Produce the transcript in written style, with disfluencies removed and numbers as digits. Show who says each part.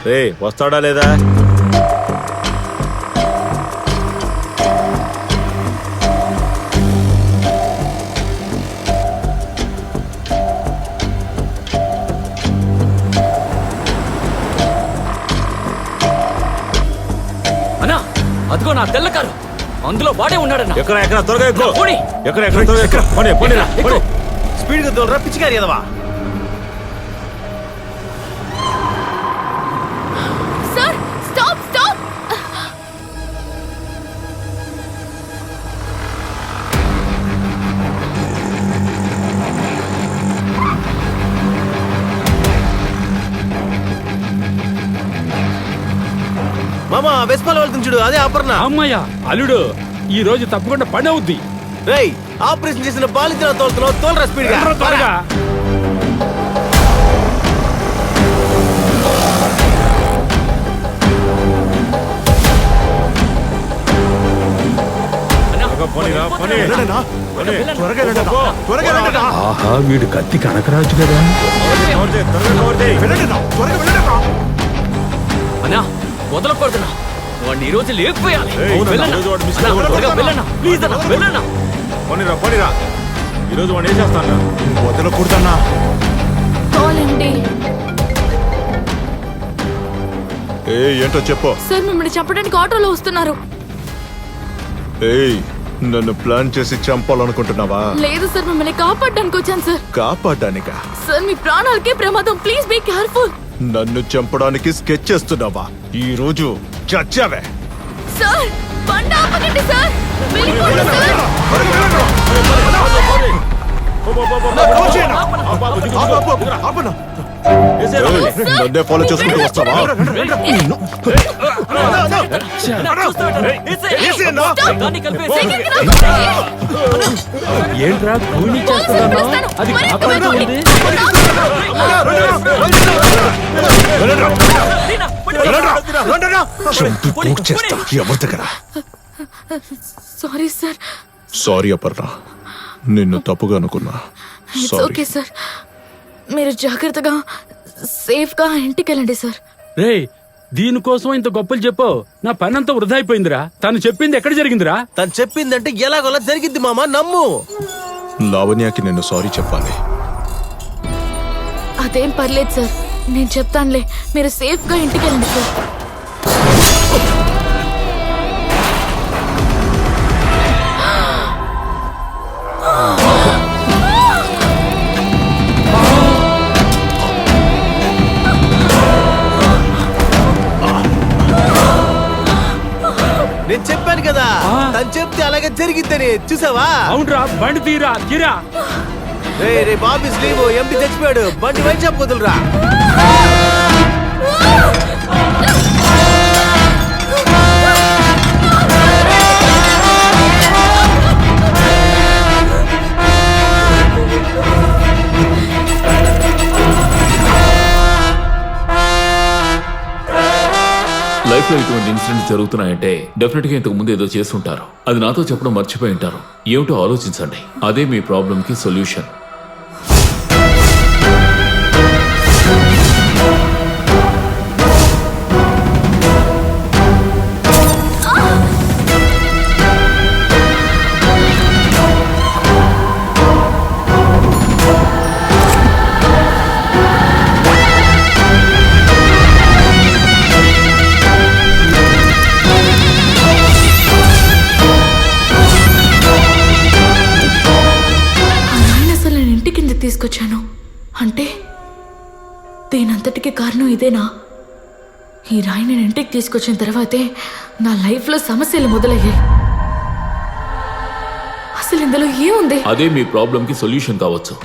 Speaker 1: రే వస్తాడా లేదా?
Speaker 2: అదిగో నా తెల్ల కారు, అందులో వాడే ఉన్నాడన్నా.
Speaker 1: ఎక్కడ త్వరగా ఎక్కువ. ఎక్కడ
Speaker 3: స్పీడ్ గా తోలరా పిచ్చిగారి ఎదవా.
Speaker 4: Sir stop stop.
Speaker 3: మామా వెస్పాల వెళ్తుంది చూడు, అదే అపర్ణ.
Speaker 5: అమ్మయ్య అల్లుడు, ఈ రోజు తప్పకుండా పని అవుద్ది.
Speaker 3: రేయ్ ఆపరేషన్ చేసిన బాలించిన తోలుతున్నావు, తోలరా స్పీడ్ గా
Speaker 5: త్వరగా. ఆహా, వీడు కత్తి కనకరాజు కదా.
Speaker 2: అన్నా వదలకూడదన్నా, వాడిని ఈ రోజు లేకపోయాలి.
Speaker 1: ఈరోజు వాడు ఏం చేస్తాను?
Speaker 3: వదలకూడదన్నా.
Speaker 4: కాలండి
Speaker 1: ఏంటో చెప్పు.
Speaker 4: సార్ మిమ్మల్ని చంపడానికి ఆటోలో వస్తున్నారు.
Speaker 1: ఏయ్, నన్ను ప్లాన్ చేసి చంపాలనుకుంటున్నావా?
Speaker 4: లేదు సార్, మిమ్మల్ని కాపాడడానికి వచ్చాను సార్.
Speaker 1: కాపాడడానికా?
Speaker 4: సార్ మీ ప్రాణాలకే ప్రమాదం, ప్లీజ్ బీ కేర్ఫుల్.
Speaker 1: నన్ను చంపడానికి స్కెచ్ చేస్తున్నావా? ఈ రోజు చచ్చావే.
Speaker 4: సార్ బండి ఆపకండి సార్, వెళ్ళిపోండి సార్.
Speaker 1: నన్నే ఫాలో చేసుకుంటూ వస్తావా?
Speaker 5: ఏంట్రా కూని చేస్తున్నావు? అది కాపాడుతూ ఉంది.
Speaker 1: ఎవరి దగ్గర?
Speaker 4: Sorry sir.
Speaker 1: సారీ అపర్ణ, నిన్ను తప్పుగా అనుకున్నా.
Speaker 4: ఇట్స్ ఓకే సార్, మీరు జాగ్రత్తగా సేఫ్ గా ఇంటికి వెళ్ళండి సార్.
Speaker 5: రేయ్, దీనికోసం ఇంత గొప్పలు చెప్పావు, నా పని అంతా వృధా అయిపోయిందిరా. తను చెప్పింది ఎక్కడ జరిగిందిరా?
Speaker 3: తను చెప్పిందంటే ఎలాగోలా జరిగింది మామా, నమ్ము.
Speaker 1: లావణ్యకి నేను సారీ చెప్పాలి.
Speaker 4: అదేం పర్లేదు సార్, నేను చెప్తానులే. మీరు సేఫ్ గా ఇంటికి వెళ్ళండి సార్.
Speaker 3: నేను చెప్పాను కదా, తను చెప్తే అలాగే జరిగిద్దని. చూసావా?
Speaker 5: అవునరా, బండి తీరా తీరా.
Speaker 3: రే బాబీస్ లీవ్, ఎంపీ చచ్చిపోయాడు, బండి వైట్ షాప్ వదులురా.
Speaker 6: లైఫ్ లో ఇటువంటి ఇన్సిడెంట్స్ జరుగుతున్నాయంటే డెఫినెట్ గా ఇంతకు ముందు ఏదో చేస్తుంటారు. అది నాతో చెప్పడం మర్చిపోయి ఉంటారు. ఏమిటో ఆలోచించండి, అదే మీ ప్రాబ్లం కి సొల్యూషన్.
Speaker 4: తీసుకొచ్చాను అంటే దీనంతటికి కారణం ఇదేనా? ఈ రాయి నేను ఇంటికి తీసుకొచ్చిన తర్వాతే నా లైఫ్ లో సమస్యలు మొదలయ్యాయి. అసలు ఇందులో ఏముంది?
Speaker 6: అదే మీ ప్రాబ్లం కి సొల్యూషన్ కావచ్చు.